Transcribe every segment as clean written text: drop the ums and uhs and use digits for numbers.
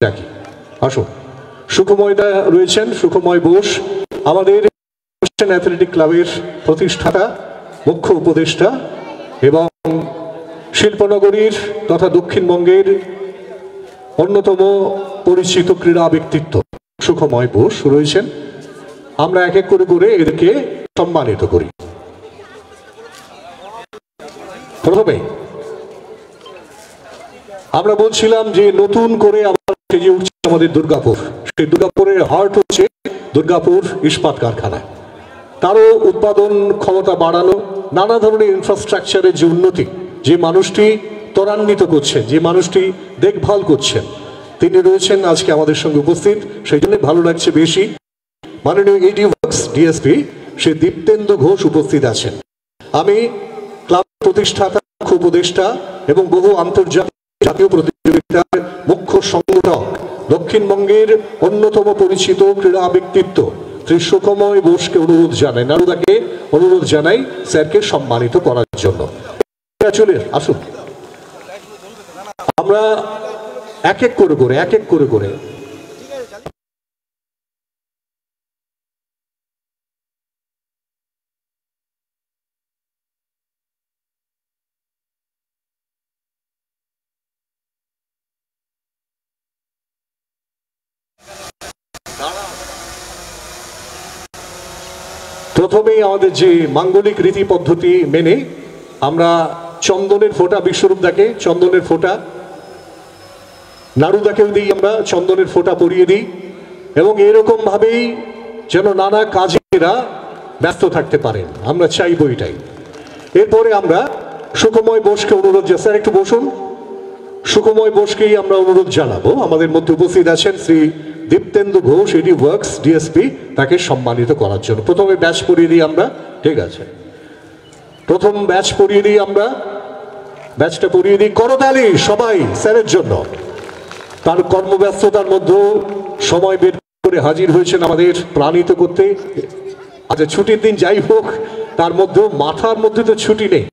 ডাকি আসুন। সুখময়দা রয়েছেন, সুখময় বোস আমাদের অ্যাথলেটিক ক্লাবের প্রতিষ্ঠাতা, মুখ্য উপদেষ্টা এবং শিল্পনগরীর তথা দক্ষিণবঙ্গের অন্যতম পরিচিত ক্রীড়া ব্যক্তিত্ব সুখময় বোস রয়েছেন। আমরা এক এক করে করে এদেরকে সম্মানিত করি। প্রথমে আমরা বলছিলাম যে নতুন করে আবার সেজে উঠছে আমাদের দুর্গাপুর। সেই দুর্গাপুরের হার্ট হচ্ছে দুর্গাপুর ইস্পাত কারখানা। তারও উৎপাদন ক্ষমতা বাড়ানো, নানা ধরনের ইনফ্রাস্ট্রাকচারের যে উন্নতি, যে মানুষটি ত্বরান্বিত করছেন, যে মানুষটি দেখভাল করছেন, তিনি রয়েছেন আজকে আমাদের সঙ্গে উপস্থিত। সেই জন্য ভালো লাগছে বেশি। মাননীয় ED works DSP Shri Diptendu Ghosh উপস্থিত আছেন। আমি ক্লাব প্রতিষ্ঠাতা, মুখ্য উপদেষ্টা এবং বহু আন্তর্জাতিক জাতীয় প্রতিযোগিতার মুখ্য সংগঠক, দক্ষিণবঙ্গের অন্যতম পরিচিত ক্রীড়া ব্যক্তিত্ব শ্রী সুখময় বোসকে অনুরোধ জানাই, নারুদাকে অনুরোধ জানাই স্যারকে সম্মানিত করার জন্য। চলে আসুন, আমরা এক এক করে করে প্রথমেই আমাদের যে মাঙ্গলিক রীতি পদ্ধতি মেনে আমরা চন্দনের ফোঁটা, বিশ্বরূপদাকে চন্দনের ফোঁটা, নারুদাকেও দিই, আমরা চন্দনের ফোঁটা পরিয়ে দিই এবং এরকম ভাবেই যেন নানা কাজেরা ব্যস্ত থাকতে পারেন, আমরা চাইবো এটাই। এরপরে আমরা সুখময় বোসকে অনুরোধ, স্যার একটু বসুন। সুখময় বোসকেই আমরা অনুরোধ জানাবো। আমাদের মধ্যে উপস্থিত আছেন Shri Diptendu Ghosh, ED works DSP, তাকে সম্মানিত করার জন্য প্রথমে ব্যাচ পরিয়ে দিই আমরা। ঠিক আছে, প্রথম ব্যাচ পরিয়ে দিই আমরা, ব্যাচটা পরিয়ে দিই। করতালি সবাই স্যারের জন্য। তার কর্মব্যস্ততার মধ্যেও সময় বের করে হাজির হয়েছেন আমাদের প্রাণিত করতে। আচ্ছা, ছুটির দিন যাই হোক, তার মধ্যেও মাথার মধ্যে তো ছুটি নেই,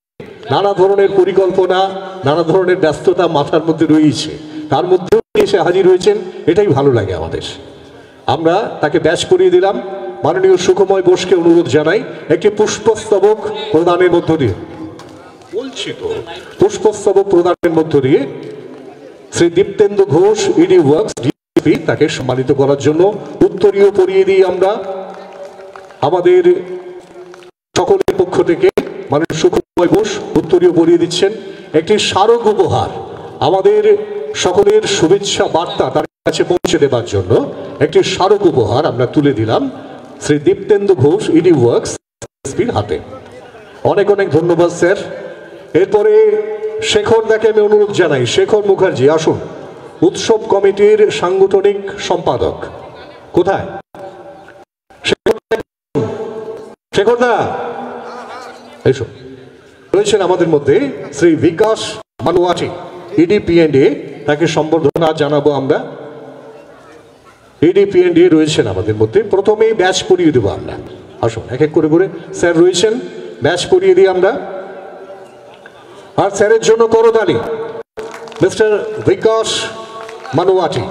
নানা ধরনের পরিকল্পনা, নানা ধরনের ব্যস্ততা মাথার মধ্যে রয়েছে, তার মধ্যেও এসে হাজির হয়েছেন, এটাই ভালো লাগে আমাদের। আমরা তাকে ব্যাচ পরিয়ে দিলাম। মাননীয় সুখময় বোসকে অনুরোধ জানাই একটি পুষ্পস্তবক প্রদানের মধ্য দিয়ে, বলছি তো, পুষ্পস্তবক প্রদানের মধ্য দিয়ে Shri Diptendu Ghosh, ED works DSP, তাকে সম্মানিত করার জন্য উত্তরীয় পরিয়ে দিই আমরা। আমাদের সকলের পক্ষ থেকে মাননীয় সুখময় বোস উত্তরীয় পরিয়ে দিচ্ছেন। একটি স্মারক উপহার, আমাদের সকলের শুভেচ্ছা বার্তা তার কাছে পৌঁছে দেবার জন্য একটি স্মারক উপহার আমরা তুলে দিলাম শ্রী দীপ্তেন্দু ঘোষ, ইডি ওয়ার্কস ডিএসপির হাতে। অনেক অনেক ধন্যবাদ স্যার। এরপরে শেখর দাকে আমি অনুরোধ জানাই, শেখর মুখার্জি আসুন, উৎসব কমিটির সাংগঠনিক সম্পাদক। কোথায় শেখর দা? এসো। রয়েছেন আমাদের মধ্যে শ্রী বিকাশ মানুয়াটি, ইডি পিএনডি, তাকে সম্বর্ধনা জানাবো আমরা। ইডি পিএনডি রয়েছেন আমাদের মধ্যে। প্রথমেই ব্যাচ পরিয়ে দেবো আমরা। আসুন, এক এক করে করে স্যার রয়েছেন, ব্যাচ পরিয়ে দিই আমরা। আর স্যারের জন্য করতালি। মিস্টার বিকাশ মানুয়াটি,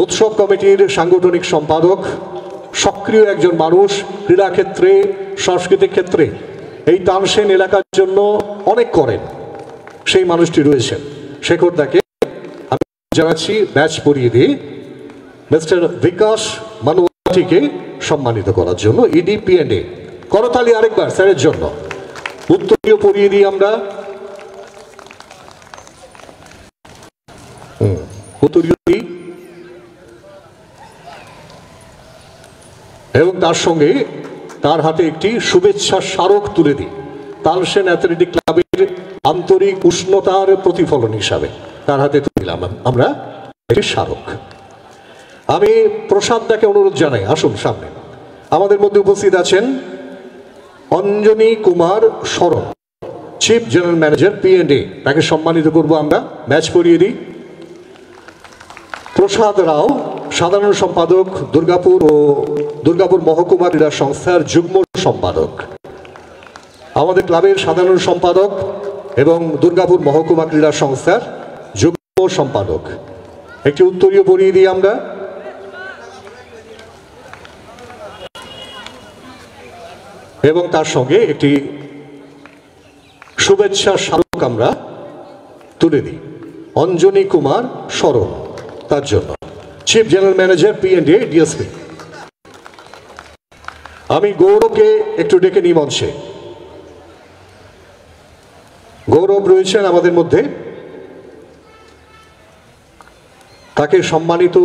উৎসব কমিটির সাংগঠনিক সম্পাদক, সক্রিয় একজন মানুষ, ক্রীড়াক্ষেত্রে, সাংস্কৃতিক ক্ষেত্রে এই তানসেন এলাকার জন্য অনেক করেন, সেই মানুষটি রয়েছেন। শেখর দাকে আমি জানাচ্ছি ব্যাচ পরিয়ে দিয়ে মিস্টার বিকাশ মানুয়াটিকে সম্মানিত করার জন্য ইডি পিএনডি। করতালি আরেকবার স্যারের জন্য। উত্তরীয় পরিয়ে দিই আমরা, উত্তরীয় দিই এবং তার সঙ্গে তার হাতে একটি শুভেচ্ছা স্মারক তুলে দিই। তালসেন অ্যাথলেটিক ক্লাবের আন্তরিক উষ্ণতার প্রতিফলন হিসাবে তার হাতে তুলে দিলাম আমরা একটি স্মারক। আমি প্রসাদ দাকে অনুরোধ জানাই, আসুন সামনে। আমাদের মধ্যে উপস্থিত আছেন অঞ্জনী কুমার শরণ, চিফ জেনারেল ম্যানেজার পিএনডি, তাকে সম্মানিত করব আমরা। ব্যাচ পরিয়ে দিই। প্রসাদ রাও, সাধারণ সম্পাদক, দুর্গাপুর মহকুমা ক্রীড়া সংস্থার যুগ্ম সম্পাদক, আমাদের ক্লাবের সাধারণ সম্পাদক এবং দুর্গাপুর মহকুমা ক্রীড়া সংস্থার যুগ্ম সম্পাদক। একটি উত্তরীয় পরিয়ে দিই আমরা। এবং তার সঙ্গে একটি শুভেচ্ছা স্মারক আমরা তুলে দিই অঞ্জনী কুমার শরণ, তার জন্য chief general manager P&A DSP। আমি গৌরবকে একটু ডেকে নিই মঞ্চে। গৌরব রয়েছেন আমাদের মধ্যে, তাকে সম্মানিত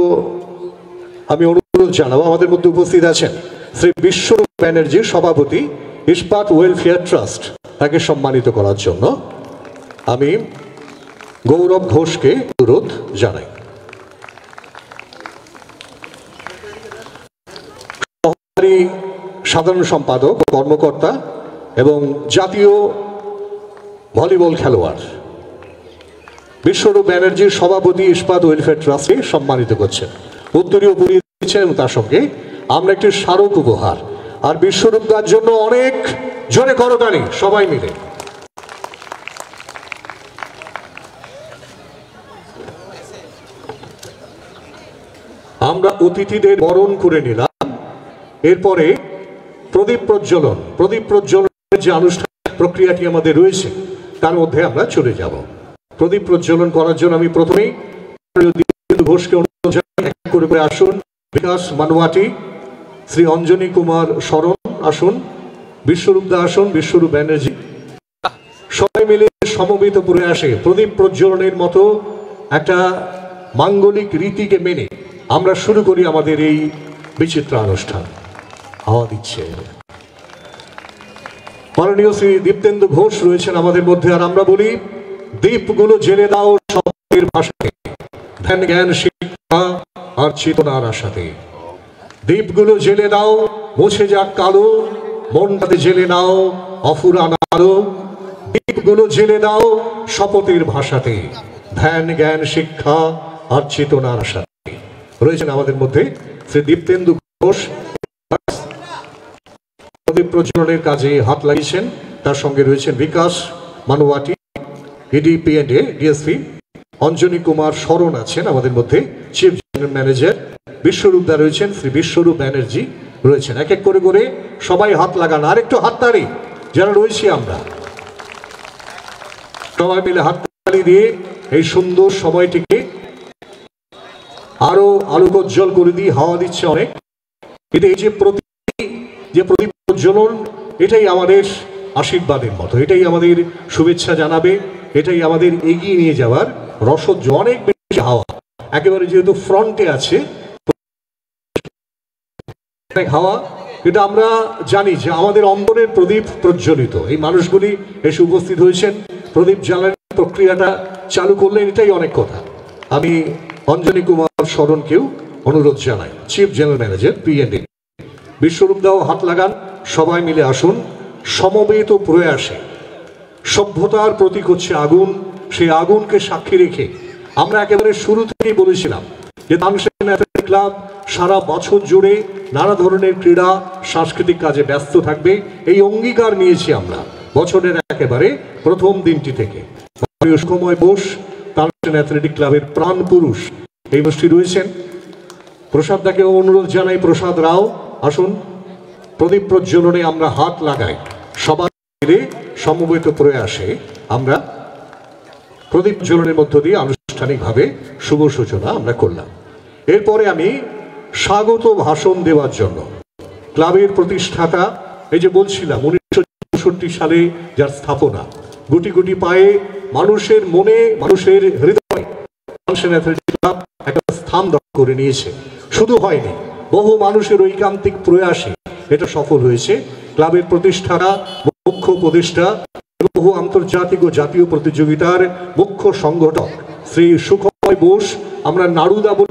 আমি অনুরোধ জানাবো। আমাদের মধ্যে উপস্থিত আছেন শ্রী বিশ্বরূপ ব্যানার্জি, সভাপতি ইস্পাত ওয়েলফেয়ার ট্রাস্ট, তাকে সম্মানিত করার জন্য আমি গৌরব ঘোষকে অনুরোধ জানাই। সহকারী সাধারণ সম্পাদক, কর্মকর্তা এবং জাতীয় ভলিবল খেলোয়াড় বিশ্বরূপ ব্যানার্জির সভাপতি ইস্পাত ওয়েলফেয়ার ট্রাস্টকে সম্মানিত করছেন, উত্তরীয় পরিয়ে দিচ্ছেন এবং তার সঙ্গে আমরা একটি স্মারক উপহার। আর বিশ্বরূপ দার জন্য অনেক জোরে করতালি সবাই মিলে। আমরা অতিথিদের বরণ করে নিলাম। এরপরে প্রদীপ প্রজ্বলনের যে আনুষ্ঠানিক প্রক্রিয়াটি আমাদের রয়েছে তার মধ্যে আমরা চলে যাব। প্রদীপ প্রজ্বলন করার জন্য আমি প্রথমেই ঘোষকে অনুরোধ জানাই, এক করে আসুন। বিকাশ মানুয়াটি, শ্রী অঞ্জনী কুমার শরণ আসুন, বিশ্বরূপ দা আসুন, বিশ্বরূপ ব্যানার্জি, সবাই মিলে সমবেত প্রয়াসে প্রদীপ প্রজ্বলনের মতো একটা মাঙ্গলিক রীতিকে মেনে আমরা শুরু করি আমাদের এই বিচিত্র অনুষ্ঠান। হাওয়া দিচ্ছে। মাননীয় শ্রী দীপ্তেন্দু ঘোষ রয়েছেন আমাদের মধ্যে। আর আমরা বলি, দীপগুলো জেলে দাও শব্দের ভাষাতে, ধ্যান জ্ঞান শিক্ষা আর চেতনার আশাতে। দীপগুলো জেলে দাও, মুছে যাক কালো, মনটাতে জেলে নাও অফুরান আলো। দীপগুলো জেলে দাও শপথের ভাষাতে, ধ্যান জ্ঞান শিক্ষা আর চেতনার আশাতে। রয়েছেন আমাদের মধ্যে শ্রী দীপ্তেন্দু ঘোষ, প্রদীপ প্রজ্বলনের কাজে হাত লাগিয়েছেন। তার সঙ্গে রয়েছেন Bikash Manuati, ED P&A DSP, Anjani Kumar Sharan আছেন আমাদের মধ্যে, chief general manager. Biswarup da রয়েছেন, শ্রী বিশ্বরূপ ব্যানার্জি রয়েছেন। এক এক করে করে সবাই হাত লাগান। আর একটু হাততালি যারা রয়েছি আমরা, সবাই মিলে হাততালি দিয়ে এই সুন্দর সময়টিকে আরো আলোকোজ্জ্বল করে দিয়ে হাওয়া দিচ্ছে অনেক। কিন্তু এই যে প্রদীপ প্রজ্বলন, এটাই আমাদের আশীর্বাদের মতো, এটাই আমাদের শুভেচ্ছা জানাবে, এটাই আমাদের এগিয়ে নিয়ে যাওয়ার রসদ। অনেক বেশি হাওয়া একেবারে যেহেতু ফ্রন্টে আছে হাওয়া, এটা আমরা জানি যে আমাদের অন্তরের প্রদীপ প্রজ্বলিত। এই মানুষগুলি এসে উপস্থিত হয়েছেন, প্রদীপ জ্বালানোর প্রক্রিয়াটা চালু করলেন, এটাই অনেক কথা। আমি অঞ্জনী কুমার শরণকেও অনুরোধ জানাই, চিফ জেনারেল ম্যানেজার P&A। বিশ্বরূপ দাও হাত লাগান, সবাই মিলে আসুন। সমবেত প্রয়াসে সভ্যতার প্রতীক হচ্ছে আগুন। সেই আগুনকে সাক্ষী রেখে আমরা একেবারে শুরু থেকেই বলেছিলাম যে তানসেন অ্যাথলেটিক ক্লাব সারা বছর জুড়ে নানা ধরনের ক্রীড়া সাংস্কৃতিক কাজে ব্যস্ত থাকবে, এই অঙ্গীকার নিয়েছি আমরা বছরের একেবারে প্রথম দিনটি থেকে। সুখময় বোস, তানসেন অ্যাথলেটিক ক্লাবের প্রাণ পুরুষ, এই গোষ্ঠী রয়েছেন। প্রসাদ দাকে অনুরোধ জানাই, প্রসাদ রাও আসুন। প্রদীপ প্রজ্বলনে আমরা হাত লাগাই, সবার মিলে সমবেত প্রয়াসে আমরা প্রদীপ জ্বলনের মধ্য দিয়ে আনুষ্ঠানিকভাবে শুভ সূচনা আমরা করলাম। এরপরে আমি স্বাগত ভাষণ দেওয়ার জন্য ক্লাবের প্রতিষ্ঠাতা, এই যে বলছিলাম 1964 সালে যার স্থাপনা, গুটি গুটি পায়ে মানুষের মনে, মানুষের হৃদয়ে তানসেন অ্যাথলেটিক ক্লাব একটা স্থান দখল করে নিয়েছে। শুধু হয়নি, বহু মানুষের ঐকান্তিক প্রয়াসে এটা সফল হয়েছে। ক্লাবের প্রতিষ্ঠাতা, মুখ্য উপদেষ্টা, বহু আন্তর্জাতিক ও জাতীয় প্রতিযোগিতার মুখ্য সংগঠক শ্রী সুখময় বোস, আমরা নাড়ুদা বলি,